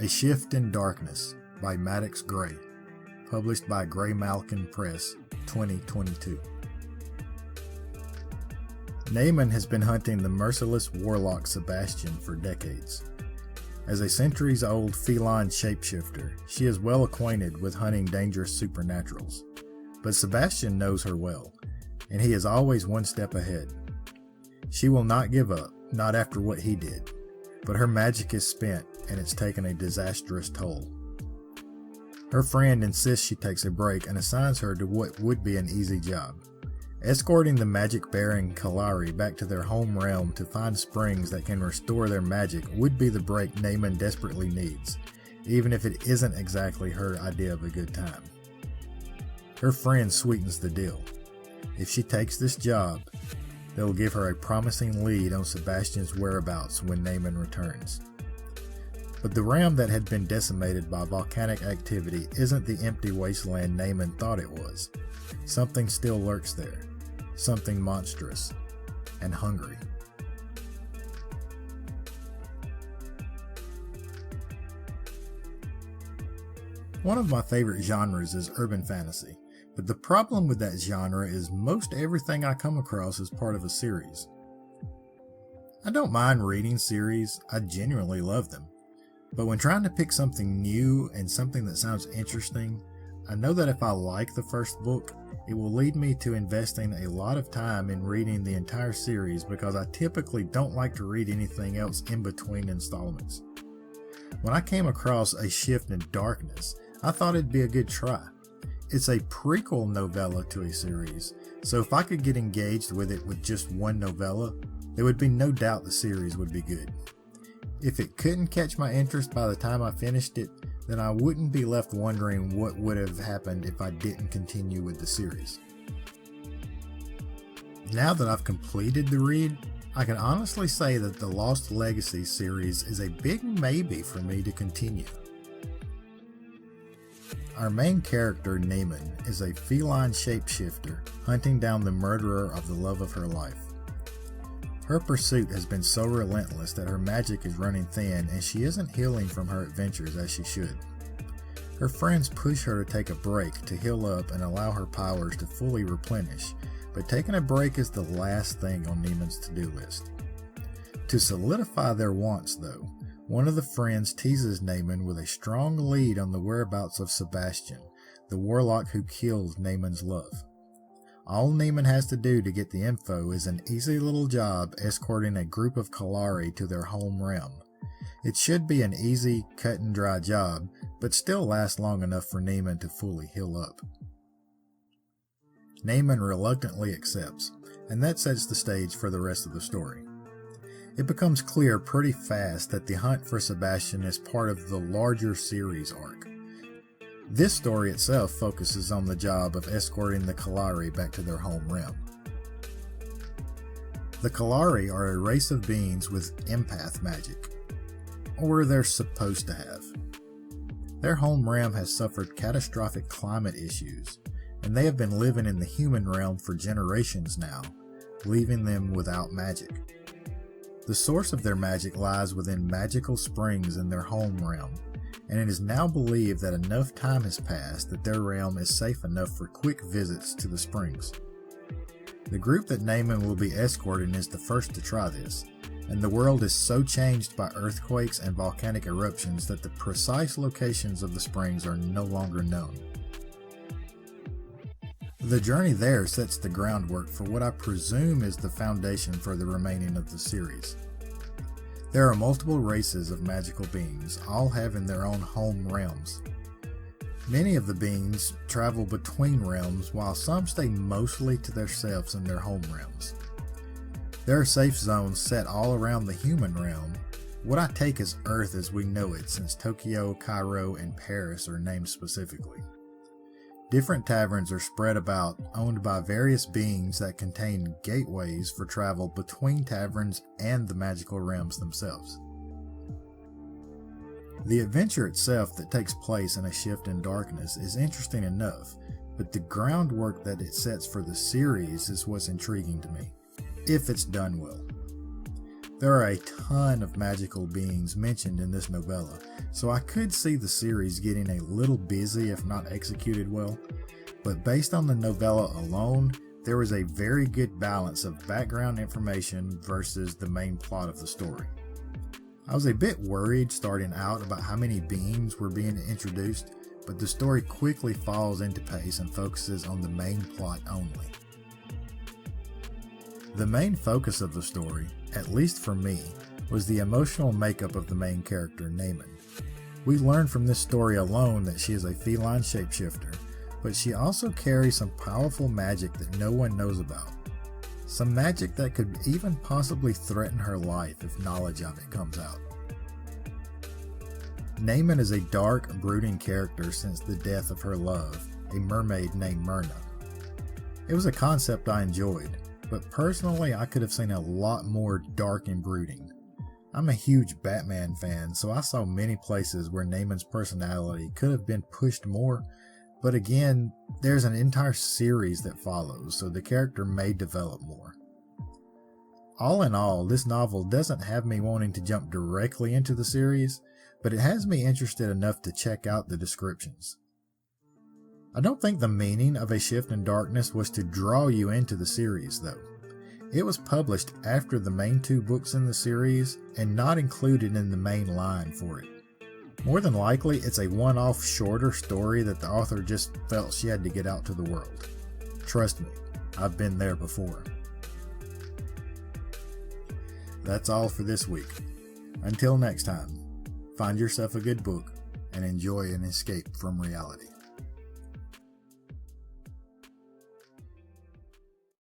A Shift in Darkness by Maddox Grey, published by Graymalkin Press, 2022. Naaman has been hunting the merciless warlock Sebastian for decades. As a centuries-old feline shapeshifter, she is well acquainted with hunting dangerous supernaturals. But Sebastian knows her well, and he is always one step ahead. She will not give up, not after what he did, but her magic is spent and it's taken a disastrous toll. Her friend insists she takes a break and assigns her to what would be an easy job. Escorting the magic-bearing Kalari back to their home realm to find springs that can restore their magic would be the break Naaman desperately needs, even if it isn't exactly her idea of a good time. Her friend sweetens the deal. If she takes this job, they'll give her a promising lead on Sebastian's whereabouts when Naaman returns. But the realm that had been decimated by volcanic activity isn't the empty wasteland Naaman thought it was. Something still lurks there. Something monstrous and hungry. One of my favorite genres is urban fantasy, but the problem with that genre is most everything I come across is part of a series. I don't mind reading series, I genuinely love them, but when trying to pick something new and something that sounds interesting, I know that if I like the first book, it will lead me to investing a lot of time in reading the entire series because I typically don't like to read anything else in between installments. When I came across A Shift in Darkness, I thought it'd be a good try. It's a prequel novella to a series, so if I could get engaged with it with just one novella, there would be no doubt the series would be good. If it couldn't catch my interest by the time I finished it, then I wouldn't be left wondering what would have happened if I didn't continue with the series. Now that I've completed the read, I can honestly say that the Lost Legacy series is a big maybe for me to continue. Our main character, Naaman, is a feline shapeshifter hunting down the murderer of the love of her life. Her pursuit has been so relentless that her magic is running thin and she isn't healing from her adventures as she should. Her friends push her to take a break to heal up and allow her powers to fully replenish, but taking a break is the last thing on Naaman's to-do list. To solidify their wants though, one of the friends teases Naaman with a strong lead on the whereabouts of Sebastian, the warlock who killed Naaman's love. All Naaman has to do to get the info is an easy little job escorting a group of Kalari to their home realm. It should be an easy, cut and dry job, but still last long enough for Naaman to fully heal up. Naaman reluctantly accepts, and that sets the stage for the rest of the story. It becomes clear pretty fast that the hunt for Sebastian is part of the larger series arc. This story itself focuses on the job of escorting the Kalari back to their home realm. The Kalari are a race of beings with empath magic, or they're supposed to have. Their home realm has suffered catastrophic climate issues, and they have been living in the human realm for generations now, leaving them without magic. The source of their magic lies within magical springs in their home realm, and it is now believed that enough time has passed that their realm is safe enough for quick visits to the springs. The group that Naaman will be escorting is the first to try this, and the world is so changed by earthquakes and volcanic eruptions that the precise locations of the springs are no longer known. The journey there sets the groundwork for what I presume is the foundation for the remaining of the series. There are multiple races of magical beings, all having their own home realms. Many of the beings travel between realms, while some stay mostly to themselves in their home realms. There are safe zones set all around the human realm, what I take as Earth as we know it, since Tokyo, Cairo, and Paris are named specifically. Different taverns are spread about, owned by various beings that contain gateways for travel between taverns and the magical realms themselves. The adventure itself that takes place in A Shift in Darkness is interesting enough, but the groundwork that it sets for the series is what's intriguing to me, if it's done well. There are a ton of magical beings mentioned in this novella, so I could see the series getting a little busy if not executed well, but based on the novella alone, there was a very good balance of background information versus the main plot of the story. I was a bit worried starting out about how many beings were being introduced, but the story quickly falls into pace and focuses on the main plot only. The main focus of the story, at least for me, was the emotional makeup of the main character, Naaman. We learn from this story alone that she is a feline shapeshifter, but she also carries some powerful magic that no one knows about. Some magic that could even possibly threaten her life if knowledge of it comes out. Naaman is a dark, brooding character since the death of her love, a mermaid named Myrna. It was a concept I enjoyed, but personally I could have seen a lot more dark and brooding. I'm a huge Batman fan, so I saw many places where Naaman's personality could have been pushed more, but again, there's an entire series that follows, so the character may develop more. All in all, this novel doesn't have me wanting to jump directly into the series, but it has me interested enough to check out the descriptions. I don't think the meaning of A Shift in Darkness was to draw you into the series, though. It was published after the main 2 books in the series and not included in the main line for it. More than likely, it's a one-off shorter story that the author just felt she had to get out to the world. Trust me, I've been there before. That's all for this week. Until next time, find yourself a good book and enjoy an escape from reality.